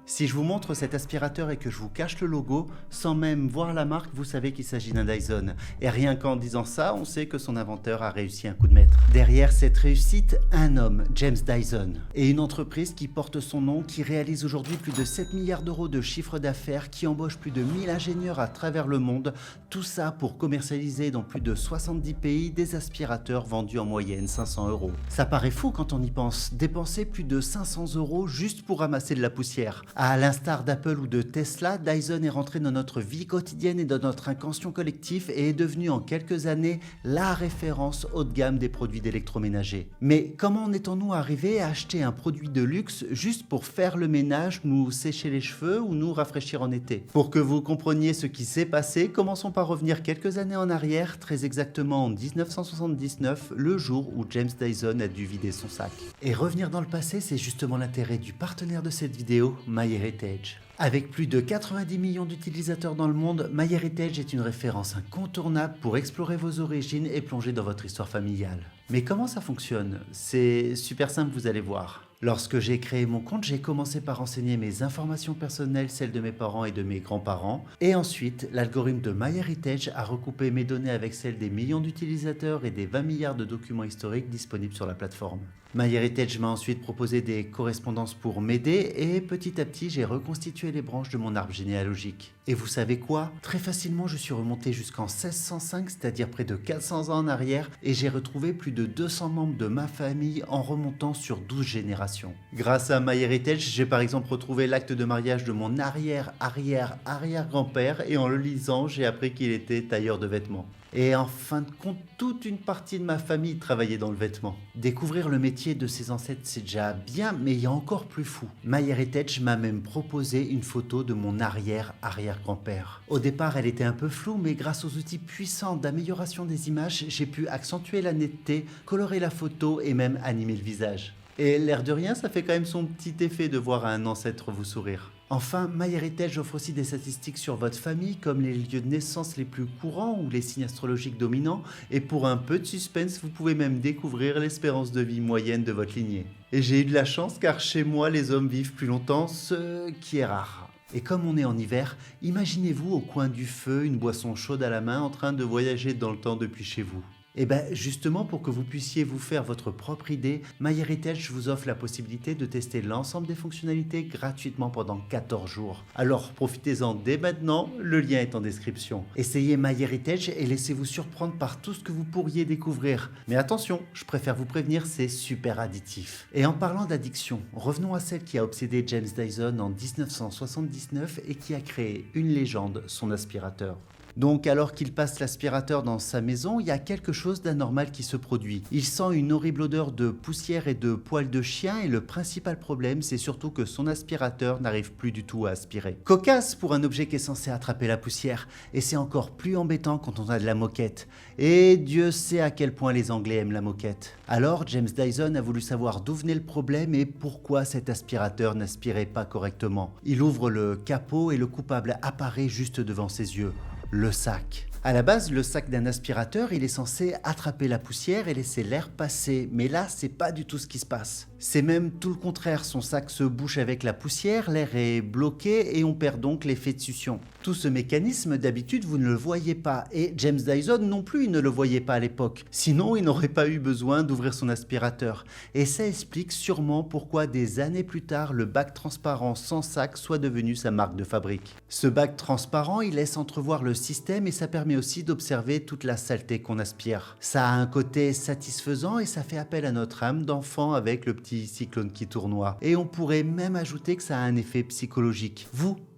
Si je vous montre cet aspirateur et que je vous cache le logo, sans même voir la marque, vous savez qu'il s'agit d'un Dyson. Et rien qu'en disant ça, on sait que son inventeur a réussi un coup de maître. Derrière cette réussite, un homme, James Dyson, et une entreprise qui porte son nom, qui réalise aujourd'hui plus de 7 milliards d'euros de chiffre d'affaires, qui embauche plus de 1000 ingénieurs à travers le monde, tout ça pour commercialiser dans plus de 70 pays des aspirateurs vendus en moyenne 500 euros. Ça paraît fou quand on y pense, dépenser plus de 500 euros juste pour ramasser de la poussière. À l'instar d'Apple ou de Tesla, Dyson est rentré dans notre vie quotidienne et dans notre inconscient collectif et est devenu en quelques années la référence haut de gamme des produits d'électroménager. Mais comment en étons-nous arrivés à acheter un produit de luxe juste pour faire le ménage, nous sécher les cheveux ou nous rafraîchir en été? Pour que vous compreniez ce qui s'est passé, commençons par revenir quelques années en arrière, très exactement en 1979, le jour où James Dyson a dû vider son sac. Et revenir dans le passé, c'est justement l'intérêt du partenaire de cette vidéo, MyHeritage. Avec plus de 90 millions d'utilisateurs dans le monde, MyHeritage est une référence incontournable pour explorer vos origines et plonger dans votre histoire familiale. Mais comment ça fonctionne? C'est super simple, vous allez voir. Lorsque j'ai créé mon compte, j'ai commencé par renseigner mes informations personnelles, celles de mes parents et de mes grands-parents. Et ensuite, l'algorithme de MyHeritage a recoupé mes données avec celles des millions d'utilisateurs et des 20 milliards de documents historiques disponibles sur la plateforme. MyHeritage m'a ensuite proposé des correspondances pour m'aider et petit à petit, j'ai reconstitué les branches de mon arbre généalogique. Et vous savez quoi? Très facilement, je suis remonté jusqu'en 1605, c'est-à-dire près de 400 ans en arrière, et j'ai retrouvé plus de 200 membres de ma famille en remontant sur 12 générations. Grâce à MyHeritage, j'ai par exemple retrouvé l'acte de mariage de mon arrière-arrière-arrière-grand-père et en le lisant, j'ai appris qu'il était tailleur de vêtements. Et en fin de compte, toute une partie de ma famille travaillait dans le vêtement. Découvrir le métier de ses ancêtres, c'est déjà bien, mais il y a encore plus fou. MyHeritage m'a même proposé une photo de mon arrière-arrière-grand-père. Au départ, elle était un peu floue, mais grâce aux outils puissants d'amélioration des images, j'ai pu accentuer la netteté, colorer la photo et même animer le visage. Et l'air de rien, ça fait quand même son petit effet de voir un ancêtre vous sourire. Enfin, MyHeritage offre aussi des statistiques sur votre famille, comme les lieux de naissance les plus courants ou les signes astrologiques dominants, et pour un peu de suspense, vous pouvez même découvrir l'espérance de vie moyenne de votre lignée. Et j'ai eu de la chance car chez moi, les hommes vivent plus longtemps, ce qui est rare. Et comme on est en hiver, imaginez-vous au coin du feu, une boisson chaude à la main, en train de voyager dans le temps depuis chez vous. Et bien justement pour que vous puissiez vous faire votre propre idée, MyHeritage vous offre la possibilité de tester l'ensemble des fonctionnalités gratuitement pendant 14 jours. Alors profitez-en dès maintenant, le lien est en description. Essayez MyHeritage et laissez-vous surprendre par tout ce que vous pourriez découvrir. Mais attention, je préfère vous prévenir, c'est super addictif. Et en parlant d'addiction, revenons à celle qui a obsédé James Dyson en 1979 et qui a créé une légende, son aspirateur. Donc alors qu'il passe l'aspirateur dans sa maison, il y a quelque chose d'anormal qui se produit. Il sent une horrible odeur de poussière et de poils de chien et le principal problème c'est surtout que son aspirateur n'arrive plus du tout à aspirer. Cocasse pour un objet qui est censé attraper la poussière et c'est encore plus embêtant quand on a de la moquette. Et Dieu sait à quel point les Anglais aiment la moquette. Alors James Dyson a voulu savoir d'où venait le problème et pourquoi cet aspirateur n'aspirait pas correctement. Il ouvre le capot et le coupable apparaît juste devant ses yeux. Le sac. À la base, le sac d'un aspirateur, il est censé attraper la poussière et laisser l'air passer. Mais là, c'est pas du tout ce qui se passe. C'est même tout le contraire. Son sac se bouche avec la poussière, l'air est bloqué et on perd donc l'effet de succion. Tout ce mécanisme, d'habitude, vous ne le voyez pas. Et James Dyson non plus, il ne le voyait pas à l'époque. Sinon, il n'aurait pas eu besoin d'ouvrir son aspirateur. Et ça explique sûrement pourquoi des années plus tard, le bac transparent sans sac soit devenu sa marque de fabrique. Ce bac transparent, il laisse entrevoir le système et ça permet aussi d'observer toute la saleté qu'on aspire. Ça a un côté satisfaisant et ça fait appel à notre âme d'enfant avec le petit cyclone qui tournoie. Et on pourrait même ajouter que ça a un effet psychologique.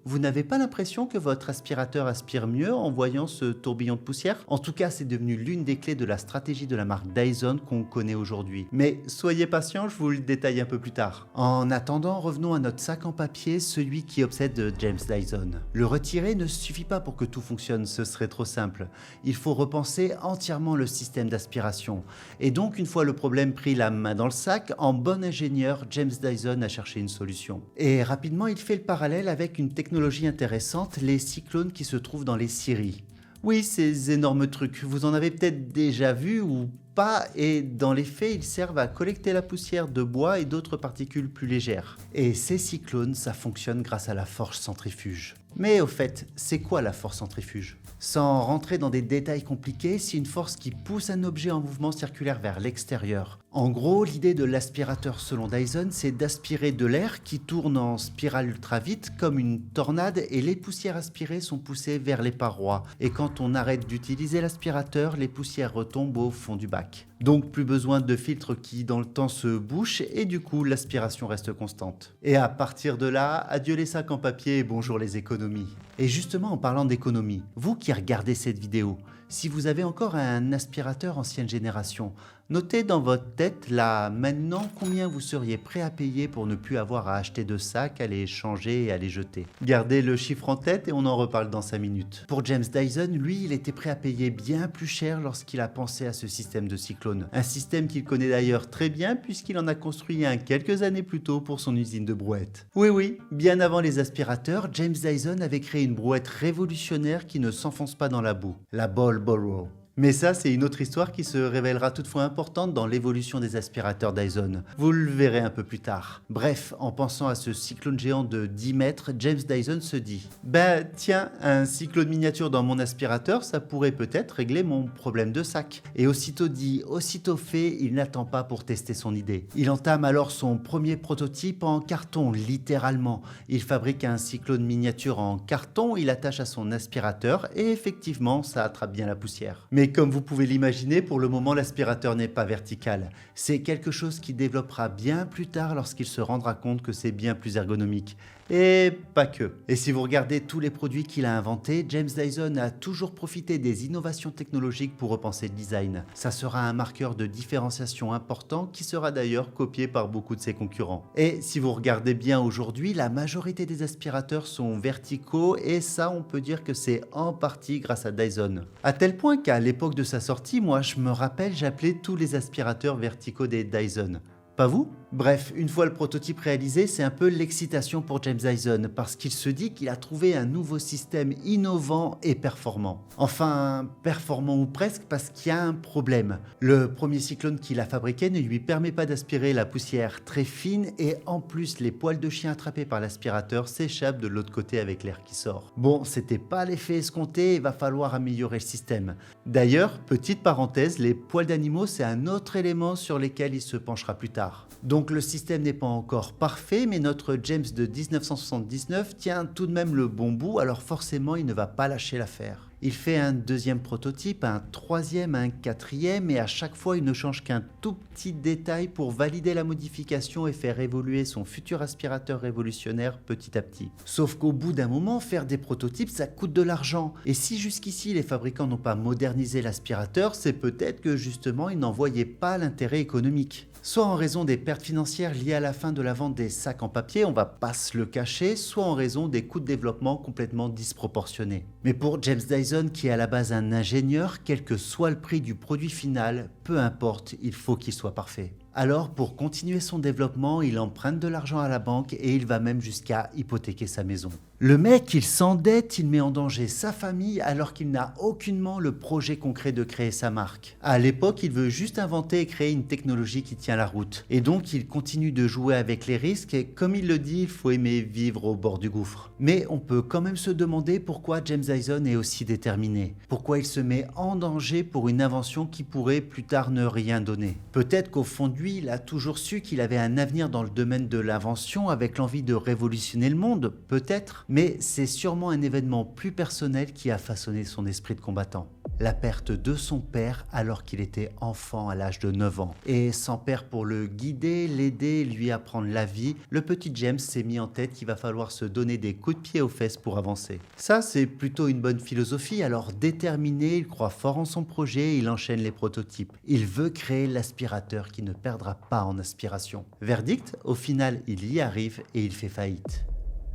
Vous n'avez pas l'impression que votre aspirateur aspire mieux en voyant ce tourbillon de poussière? En tout cas, c'est devenu l'une des clés de la stratégie de la marque Dyson qu'on connaît aujourd'hui. Mais soyez patient, je vous le détaille un peu plus tard. En attendant, revenons à notre sac en papier, celui qui obsède James Dyson. Le retirer ne suffit pas pour que tout fonctionne, ce serait trop simple. Il faut repenser entièrement le système d'aspiration. Et donc, une fois le problème pris la main dans le sac, en bon ingénieur, James Dyson a cherché une solution. Et rapidement, il fait le parallèle avec une technologie intéressante, les cyclones qui se trouvent dans les scieries. Oui, ces énormes trucs, vous en avez peut-être déjà vu ou pas et dans les faits, ils servent à collecter la poussière de bois et d'autres particules plus légères. Et ces cyclones, ça fonctionne grâce à la force centrifuge. Mais au fait, c'est quoi la force centrifuge? Sans rentrer dans des détails compliqués, c'est une force qui pousse un objet en mouvement circulaire vers l'extérieur. En gros, l'idée de l'aspirateur selon Dyson, c'est d'aspirer de l'air qui tourne en spirale ultra vite comme une tornade et les poussières aspirées sont poussées vers les parois. Et quand on arrête d'utiliser l'aspirateur, les poussières retombent au fond du bac. Donc plus besoin de filtres qui dans le temps se bouchent et du coup l'aspiration reste constante. Et à partir de là, adieu les sacs en papier et bonjour les économies. Et justement en parlant d'économie, vous qui regardez cette vidéo, si vous avez encore un aspirateur ancienne génération, notez dans votre tête là maintenant combien vous seriez prêt à payer pour ne plus avoir à acheter de sacs, à les changer et à les jeter. Gardez le chiffre en tête et on en reparle dans 5 minutes. Pour James Dyson, lui, il était prêt à payer bien plus cher lorsqu'il a pensé à ce système de cyclone. Un système qu'il connaît d'ailleurs très bien puisqu'il en a construit un quelques années plus tôt pour son usine de brouettes. Oui, bien avant les aspirateurs, James Dyson avait créé une brouette révolutionnaire qui ne s'enfonce pas dans la boue, la Ball Burrow. Mais ça, c'est une autre histoire qui se révélera toutefois importante dans l'évolution des aspirateurs Dyson. Vous le verrez un peu plus tard. Bref, en pensant à ce cyclone géant de 10 mètres, James Dyson se dit « Bah tiens, un cyclone miniature dans mon aspirateur, ça pourrait peut-être régler mon problème de sac. » Et aussitôt dit, aussitôt fait, il n'attend pas pour tester son idée. Il entame alors son premier prototype en carton, littéralement. Il fabrique un cyclone miniature en carton, il attache à son aspirateur et effectivement, ça attrape bien la poussière. Mais comme vous pouvez l'imaginer, pour le moment, l'aspirateur n'est pas vertical. C'est quelque chose qu'il développera bien plus tard lorsqu'il se rendra compte que c'est bien plus ergonomique. Et pas que. Et si vous regardez tous les produits qu'il a inventés, James Dyson a toujours profité des innovations technologiques pour repenser le design. Ça sera un marqueur de différenciation important qui sera d'ailleurs copié par beaucoup de ses concurrents. Et si vous regardez bien aujourd'hui, la majorité des aspirateurs sont verticaux et ça on peut dire que c'est en partie grâce à Dyson. À tel point qu'à l'époque de sa sortie, moi je me rappelle j'appelais tous les aspirateurs verticaux des Dyson. Pas vous? Bref, une fois le prototype réalisé, c'est un peu l'excitation pour James Dyson parce qu'il se dit qu'il a trouvé un nouveau système innovant et performant. Enfin, performant ou presque parce qu'il y a un problème. Le premier cyclone qu'il a fabriqué ne lui permet pas d'aspirer la poussière très fine et en plus les poils de chien attrapés par l'aspirateur s'échappent de l'autre côté avec l'air qui sort. Bon, c'était pas l'effet escompté, il va falloir améliorer le système. D'ailleurs, petite parenthèse, les poils d'animaux c'est un autre élément sur lequel il se penchera plus tard. Donc le système n'est pas encore parfait, mais notre James de 1979 tient tout de même le bon bout, alors forcément il ne va pas lâcher l'affaire. Il fait un deuxième prototype, un troisième, un quatrième, et à chaque fois il ne change qu'un tout petit détail pour valider la modification et faire évoluer son futur aspirateur révolutionnaire petit à petit. Sauf qu'au bout d'un moment, faire des prototypes ça coûte de l'argent, et si jusqu'ici les fabricants n'ont pas modernisé l'aspirateur, c'est peut-être que justement ils n'en voyaient pas l'intérêt économique. Soit en raison des pertes financières liées à la fin de la vente des sacs en papier, on va pas se le cacher, soit en raison des coûts de développement complètement disproportionnés. Mais pour James Dyson, qui est à la base un ingénieur, quel que soit le prix du produit final, peu importe, il faut qu'il soit parfait. Alors, pour continuer son développement, il emprunte de l'argent à la banque et il va même jusqu'à hypothéquer sa maison. Le mec, il s'endette, il met en danger sa famille alors qu'il n'a aucunement le projet concret de créer sa marque. À l'époque, il veut juste inventer et créer une technologie qui tient la route. Et donc, il continue de jouer avec les risques et comme il le dit, il faut aimer vivre au bord du gouffre. Mais on peut quand même se demander pourquoi James Dyson est aussi déterminé. Pourquoi il se met en danger pour une invention qui pourrait plus tard ne rien donner. Peut-être qu'au fond de lui, il a toujours su qu'il avait un avenir dans le domaine de l'invention avec l'envie de révolutionner le monde, peut-être, mais c'est sûrement un événement plus personnel qui a façonné son esprit de combattant. La perte de son père alors qu'il était enfant à l'âge de 9 ans. Et sans père pour le guider, l'aider, lui apprendre la vie, le petit James s'est mis en tête qu'il va falloir se donner des coups de pied aux fesses pour avancer. Ça, c'est plutôt une bonne philosophie, alors déterminé, il croit fort en son projet et il enchaîne les prototypes. Il veut créer l'aspirateur qui ne perdra pas en aspiration. Verdict, au final, il y arrive et il fait faillite.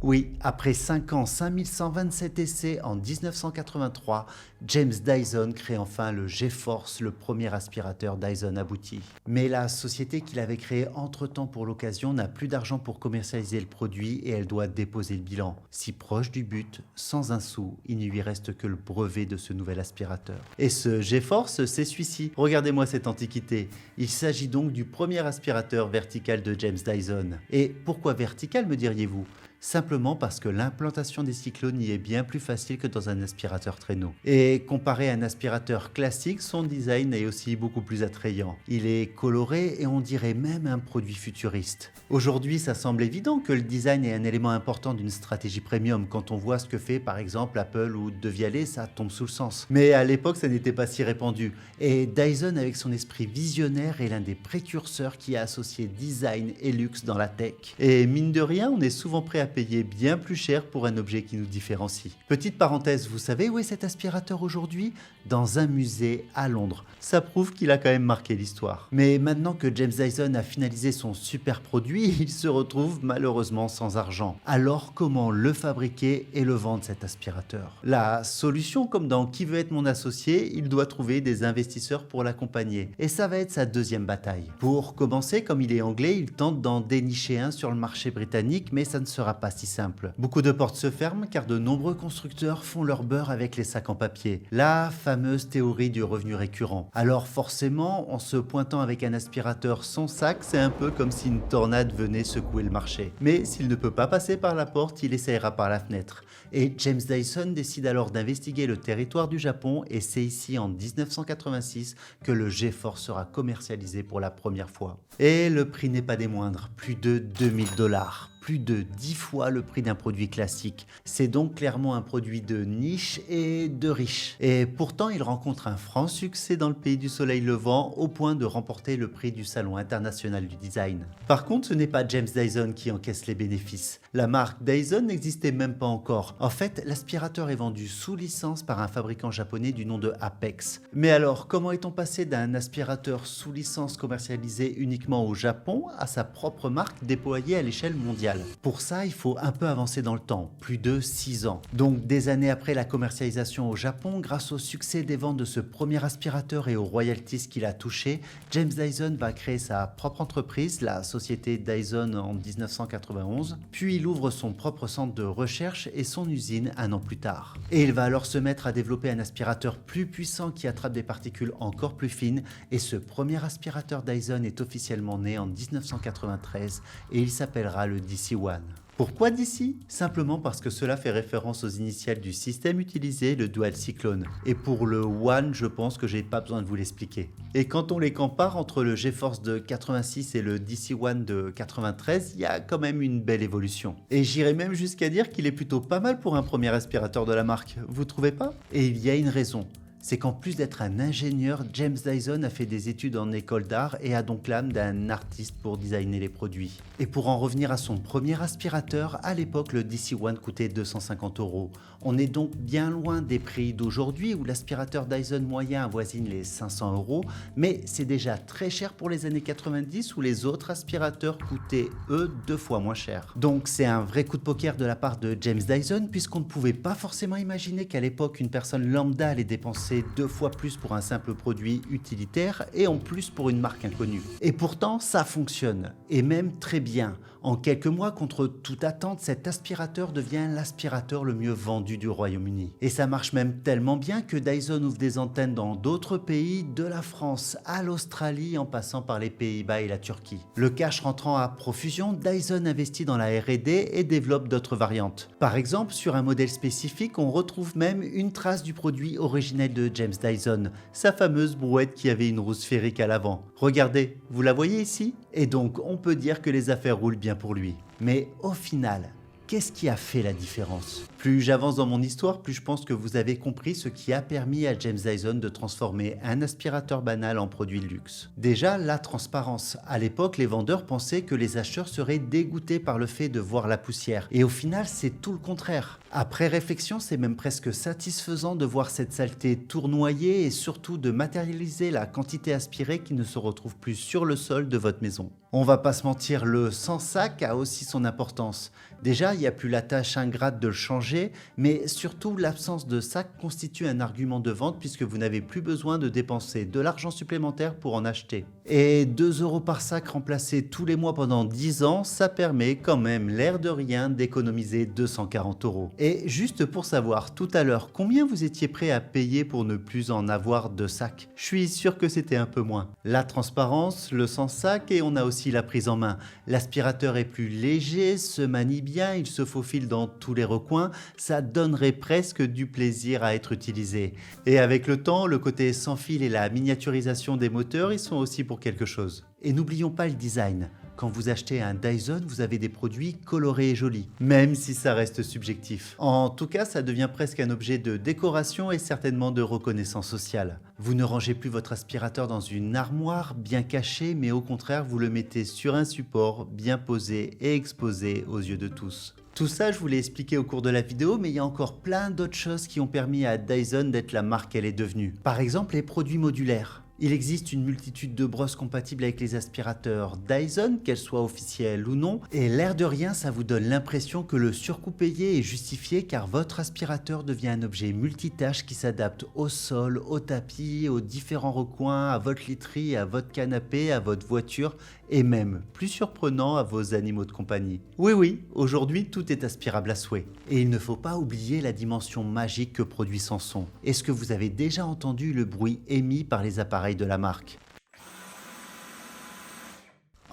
Oui, après 5 ans, 5127 essais en 1983, James Dyson crée enfin le G-Force, le premier aspirateur Dyson abouti. Mais la société qu'il avait créée entre-temps pour l'occasion n'a plus d'argent pour commercialiser le produit et elle doit déposer le bilan. Si proche du but, sans un sou, il ne lui reste que le brevet de ce nouvel aspirateur. Et ce G-Force, c'est celui-ci. Regardez-moi cette antiquité. Il s'agit donc du premier aspirateur vertical de James Dyson. Et pourquoi vertical, me diriez-vous ? Simplement parce que l'implantation des cyclones y est bien plus facile que dans un aspirateur traîneau. Et comparé à un aspirateur classique, son design est aussi beaucoup plus attrayant. Il est coloré et on dirait même un produit futuriste. Aujourd'hui, ça semble évident que le design est un élément important d'une stratégie premium. Quand on voit ce que fait par exemple Apple ou De Vialet, ça tombe sous le sens. Mais à l'époque, ça n'était pas si répandu. Et Dyson, avec son esprit visionnaire, est l'un des précurseurs qui a associé design et luxe dans la tech. Et mine de rien, on est souvent prêt à payer bien plus cher pour un objet qui nous différencie. Petite parenthèse, vous savez où est cet aspirateur aujourd'hui ? Dans un musée à Londres. Ça prouve qu'il a quand même marqué l'histoire. Mais maintenant que James Dyson a finalisé son super produit, il se retrouve malheureusement sans argent. Alors comment le fabriquer et le vendre cet aspirateur ? La solution, comme dans Qui veut être mon associé, il doit trouver des investisseurs pour l'accompagner. Et ça va être sa deuxième bataille. Pour commencer, comme il est anglais, il tente d'en dénicher un sur le marché britannique, mais ça ne sera pas si simple. Beaucoup de portes se ferment car de nombreux constructeurs font leur beurre avec les sacs en papier. La fameuse théorie du revenu récurrent. Alors forcément, en se pointant avec un aspirateur sans sac, c'est un peu comme si une tornade venait secouer le marché. Mais s'il ne peut pas passer par la porte, il essaiera par la fenêtre. Et James Dyson décide alors d'investiguer le territoire du Japon et c'est ici en 1986 que le G-Force sera commercialisé pour la première fois. Et le prix n'est pas des moindres, plus de 2000 $. Plus de 10 fois le prix d'un produit classique. C'est donc clairement un produit de niche et de riche. Et pourtant, il rencontre un franc succès dans le pays du soleil levant au point de remporter le prix du Salon international du design. Par contre, ce n'est pas James Dyson qui encaisse les bénéfices. La marque Dyson n'existait même pas encore. En fait, l'aspirateur est vendu sous licence par un fabricant japonais du nom de Apex. Mais alors, comment est-on passé d'un aspirateur sous licence commercialisé uniquement au Japon à sa propre marque déployée à l'échelle mondiale ? Pour ça, il faut un peu avancer dans le temps, plus de 6 ans. Donc des années après la commercialisation au Japon, grâce au succès des ventes de ce premier aspirateur et aux royalties qu'il a touchés, James Dyson va créer sa propre entreprise, la société Dyson en 1991, puis il ouvre son propre centre de recherche et son usine un an plus tard. Et il va alors se mettre à développer un aspirateur plus puissant qui attrape des particules encore plus fines et ce premier aspirateur Dyson est officiellement né en 1993 et il s'appellera le DC One. Pourquoi DC ? Simplement parce que cela fait référence aux initiales du système utilisé, le Dual Cyclone. Et pour le One, je pense que j'ai pas besoin de vous l'expliquer. Et quand on les compare entre le G-Force de 86 et le DC One de 93, il y a quand même une belle évolution. Et j'irais même jusqu'à dire qu'il est plutôt pas mal pour un premier aspirateur de la marque, vous trouvez pas ? Et il y a une raison. C'est qu'en plus d'être un ingénieur, James Dyson a fait des études en école d'art et a donc l'âme d'un artiste pour designer les produits. Et pour en revenir à son premier aspirateur, à l'époque le DC One coûtait 250 €. On est donc bien loin des prix d'aujourd'hui où l'aspirateur Dyson moyen avoisine les 500 €, mais c'est déjà très cher pour les années 90 où les autres aspirateurs coûtaient eux 2 fois moins cher. Donc c'est un vrai coup de poker de la part de James Dyson puisqu'on ne pouvait pas forcément imaginer qu'à l'époque une personne lambda allait dépenser 2 fois plus pour un simple produit utilitaire et en plus pour une marque inconnue. Et pourtant, ça fonctionne, et même très bien. En quelques mois, contre toute attente, cet aspirateur devient l'aspirateur le mieux vendu du Royaume-Uni. Et ça marche même tellement bien que Dyson ouvre des antennes dans d'autres pays, de la France à l'Australie en passant par les Pays-Bas et la Turquie. Le cash rentrant à profusion, Dyson investit dans la R&D et développe d'autres variantes. Par exemple, sur un modèle spécifique, on retrouve même une trace du produit originel de James Dyson, sa fameuse brouette qui avait une roue sphérique à l'avant. Regardez, vous la voyez ici ? Et donc, on peut dire que les affaires roulent bien pour lui. Mais au final, qu'est-ce qui a fait la différence ? Plus j'avance dans mon histoire, plus je pense que vous avez compris ce qui a permis à James Dyson de transformer un aspirateur banal en produit de luxe. Déjà, la transparence. À l'époque, les vendeurs pensaient que les acheteurs seraient dégoûtés par le fait de voir la poussière. Et au final, c'est tout le contraire. Après réflexion, c'est même presque satisfaisant de voir cette saleté tournoyer et surtout de matérialiser la quantité aspirée qui ne se retrouve plus sur le sol de votre maison. On va pas se mentir, le sans sac a aussi son importance. Déjà, il n'y a plus la tâche ingrate de le changer, mais surtout l'absence de sac constitue un argument de vente puisque vous n'avez plus besoin de dépenser de l'argent supplémentaire pour en acheter. Et 2 euros par sac remplacé tous les mois pendant 10 ans, ça permet quand même l'air de rien d'économiser 240 euros. Et juste pour savoir, tout à l'heure, combien vous étiez prêt à payer pour ne plus en avoir de sac? Je suis sûr que c'était un peu moins. La transparence, le sans sac et on a aussi la prise en main. L'aspirateur est plus léger, se manie bien, il se faufile dans tous les recoins, ça donnerait presque du plaisir à être utilisé. Et avec le temps, le côté sans fil et la miniaturisation des moteurs, ils sont aussi pour quelque chose. Et n'oublions pas le design. Quand vous achetez un Dyson, vous avez des produits colorés et jolis, même si ça reste subjectif. En tout cas, ça devient presque un objet de décoration et certainement de reconnaissance sociale. Vous ne rangez plus votre aspirateur dans une armoire bien cachée, mais au contraire, vous le mettez sur un support bien posé et exposé aux yeux de tous. Tout ça, je vous l'ai expliqué au cours de la vidéo, mais il y a encore plein d'autres choses qui ont permis à Dyson d'être la marque qu'elle est devenue. Par exemple, les produits modulaires. Il existe une multitude de brosses compatibles avec les aspirateurs Dyson, qu'elles soient officielles ou non, et l'air de rien, ça vous donne l'impression que le surcoût payé est justifié car votre aspirateur devient un objet multitâche qui s'adapte au sol, au tapis, aux différents recoins, à votre literie, à votre canapé, à votre voiture et même, plus surprenant, à vos animaux de compagnie. Oui, aujourd'hui tout est aspirable à souhait. Et il ne faut pas oublier la dimension magique que produit son son. Est-ce que vous avez déjà entendu le bruit émis par les appareils de la marque?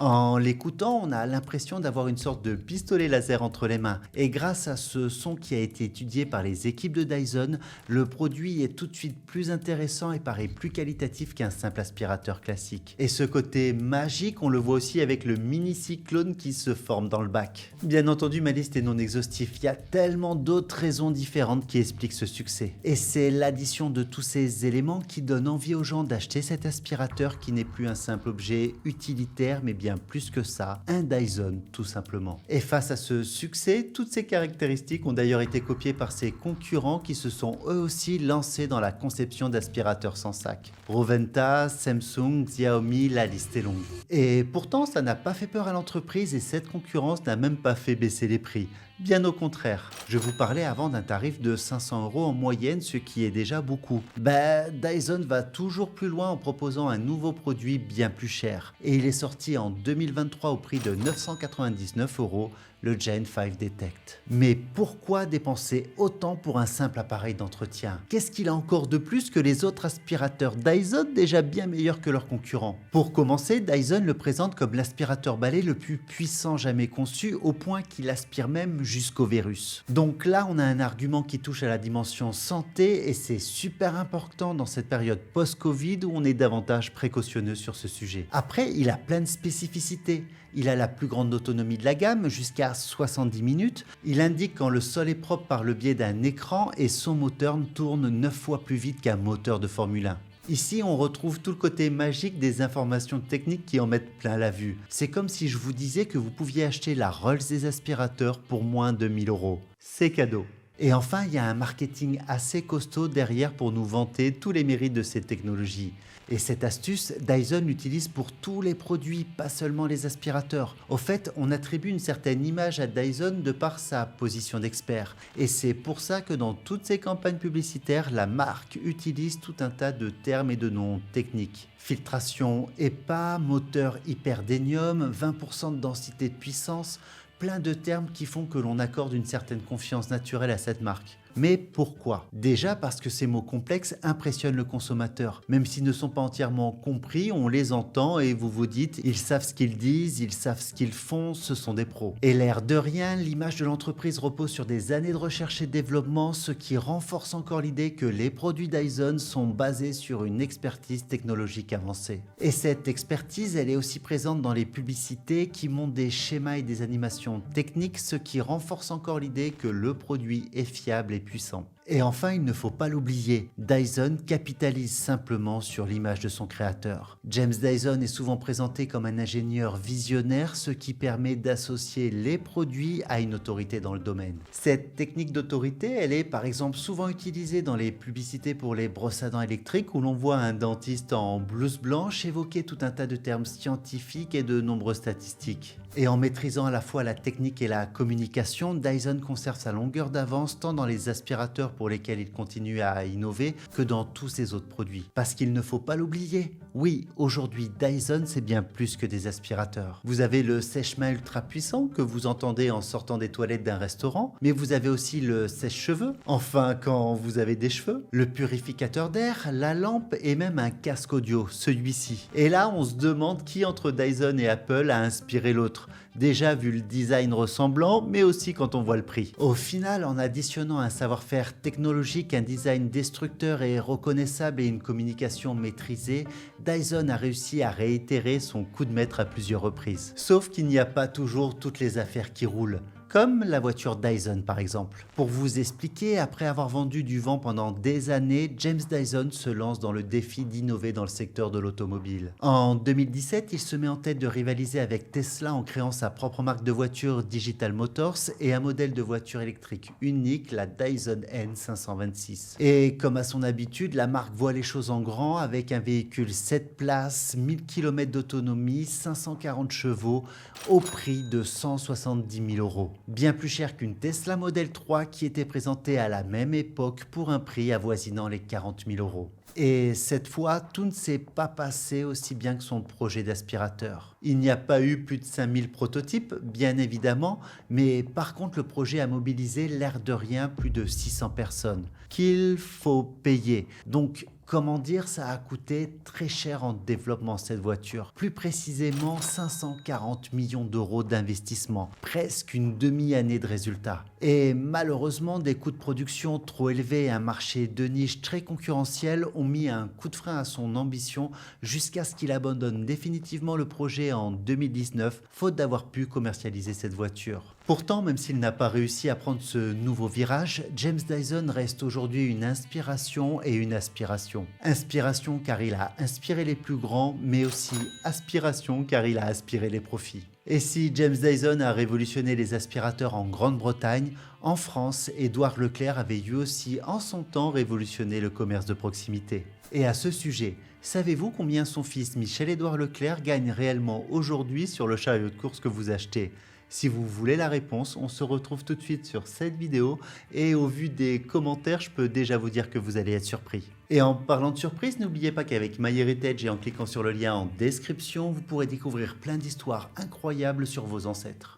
En l'écoutant, on a l'impression d'avoir une sorte de pistolet laser entre les mains. Et grâce à ce son qui a été étudié par les équipes de Dyson, le produit est tout de suite plus intéressant et paraît plus qualitatif qu'un simple aspirateur classique. Et ce côté magique, on le voit aussi avec le mini cyclone qui se forme dans le bac. Bien entendu, ma liste est non exhaustive. Il y a tellement d'autres raisons différentes qui expliquent ce succès. Et c'est l'addition de tous ces éléments qui donne envie aux gens d'acheter cet aspirateur qui n'est plus un simple objet utilitaire, mais bien plus que ça, un Dyson tout simplement. Et face à ce succès, toutes ces caractéristiques ont d'ailleurs été copiées par ses concurrents qui se sont eux aussi lancés dans la conception d'aspirateurs sans sac. Roventa, Samsung, Xiaomi, la liste est longue. Et pourtant, ça n'a pas fait peur à l'entreprise et cette concurrence n'a même pas fait baisser les prix. Bien au contraire. Je vous parlais avant d'un tarif de 500 euros en moyenne, ce qui est déjà beaucoup. Dyson va toujours plus loin en proposant un nouveau produit bien plus cher. Et il est sorti en 2023 au prix de 999 euros, le Gen 5 Detect. Mais pourquoi dépenser autant pour un simple appareil d'entretien? Qu'est-ce qu'il a encore de plus que les autres aspirateurs Dyson déjà bien meilleurs que leurs concurrents? Pour commencer, Dyson le présente comme l'aspirateur balai le plus puissant jamais conçu, au point qu'il aspire même jusqu'au virus. Donc là, on a un argument qui touche à la dimension santé et c'est super important dans cette période post-Covid où on est davantage précautionneux sur ce sujet. Après, il a plein de spécificités. Il a la plus grande autonomie de la gamme, jusqu'à 70 minutes. Il indique quand le sol est propre par le biais d'un écran et son moteur tourne 9 fois plus vite qu'un moteur de Formule 1. Ici, on retrouve tout le côté magique des informations techniques qui en mettent plein la vue. C'est comme si je vous disais que vous pouviez acheter la Rolls des aspirateurs pour moins de 1000 euros. C'est cadeau. Et enfin, il y a un marketing assez costaud derrière pour nous vanter tous les mérites de ces technologies. Et cette astuce, Dyson l'utilise pour tous les produits, pas seulement les aspirateurs. Au fait, on attribue une certaine image à Dyson de par sa position d'expert. Et c'est pour ça que dans toutes ses campagnes publicitaires, la marque utilise tout un tas de termes et de noms techniques. Filtration EPA, moteur hyperdénium, 20% de densité de puissance, plein de termes qui font que l'on accorde une certaine confiance naturelle à cette marque. Mais pourquoi? Déjà parce que ces mots complexes impressionnent le consommateur. Même s'ils ne sont pas entièrement compris, on les entend et vous vous dites, ils savent ce qu'ils disent, ils savent ce qu'ils font, ce sont des pros. Et l'air de rien, l'image de l'entreprise repose sur des années de recherche et de développement, ce qui renforce encore l'idée que les produits Dyson sont basés sur une expertise technologique avancée. Et cette expertise, elle est aussi présente dans les publicités qui montrent des schémas et des animations techniques, ce qui renforce encore l'idée que le produit est fiable et puissant. Et enfin, il ne faut pas l'oublier, Dyson capitalise simplement sur l'image de son créateur. James Dyson est souvent présenté comme un ingénieur visionnaire, ce qui permet d'associer les produits à une autorité dans le domaine. Cette technique d'autorité, elle est par exemple souvent utilisée dans les publicités pour les brosses à dents électriques où l'on voit un dentiste en blouse blanche évoquer tout un tas de termes scientifiques et de nombreuses statistiques. Et en maîtrisant à la fois la technique et la communication, Dyson conserve sa longueur d'avance tant dans les aspirateurs pour lesquels il continue à innover que dans tous ses autres produits. Parce qu'il ne faut pas l'oublier, oui, aujourd'hui Dyson c'est bien plus que des aspirateurs. Vous avez le sèche-main ultra puissant que vous entendez en sortant des toilettes d'un restaurant, mais vous avez aussi le sèche-cheveux, enfin quand vous avez des cheveux, le purificateur d'air, la lampe et même un casque audio, celui-ci. Et là on se demande qui entre Dyson et Apple a inspiré l'autre. Déjà vu le design ressemblant, mais aussi quand on voit le prix. Au final, en additionnant un savoir-faire technologique, un design destructeur et reconnaissable et une communication maîtrisée, Dyson a réussi à réitérer son coup de maître à plusieurs reprises. Sauf qu'il n'y a pas toujours toutes les affaires qui roulent. Comme la voiture Dyson par exemple. Pour vous expliquer, après avoir vendu du vent pendant des années, James Dyson se lance dans le défi d'innover dans le secteur de l'automobile. En 2017, il se met en tête de rivaliser avec Tesla en créant sa propre marque de voiture Digital Motors et un modèle de voiture électrique unique, la Dyson N526. Et comme à son habitude, la marque voit les choses en grand avec un véhicule 7 places, 1000 km d'autonomie, 540 chevaux au prix de 170 000 euros. Bien plus cher qu'une Tesla Model 3 qui était présentée à la même époque pour un prix avoisinant les 40 000 euros. Et cette fois, tout ne s'est pas passé aussi bien que son projet d'aspirateur. Il n'y a pas eu plus de 5000 prototypes, bien évidemment, mais par contre le projet a mobilisé l'air de rien plus de 600 personnes, qu'il faut payer. Donc, comment dire, ça a coûté très cher en développement cette voiture. Plus précisément 540 millions d'euros d'investissement, presque une demi-année de résultats. Et malheureusement, des coûts de production trop élevés et un marché de niche très concurrentiel ont mis un coup de frein à son ambition jusqu'à ce qu'il abandonne définitivement le projet en 2019, faute d'avoir pu commercialiser cette voiture. Pourtant, même s'il n'a pas réussi à prendre ce nouveau virage, James Dyson reste aujourd'hui une inspiration et une aspiration. Inspiration car il a inspiré les plus grands, mais aussi aspiration car il a aspiré les profits. Et si James Dyson a révolutionné les aspirateurs en Grande-Bretagne, en France, Édouard Leclerc avait lui aussi en son temps révolutionné le commerce de proximité. Et à ce sujet, savez-vous combien son fils Michel-Édouard Leclerc gagne réellement aujourd'hui sur le chariot de course que vous achetez ? Si vous voulez la réponse, on se retrouve tout de suite sur cette vidéo et au vu des commentaires, je peux déjà vous dire que vous allez être surpris. Et en parlant de surprise, n'oubliez pas qu'avec MyHeritage et en cliquant sur le lien en description, vous pourrez découvrir plein d'histoires incroyables sur vos ancêtres.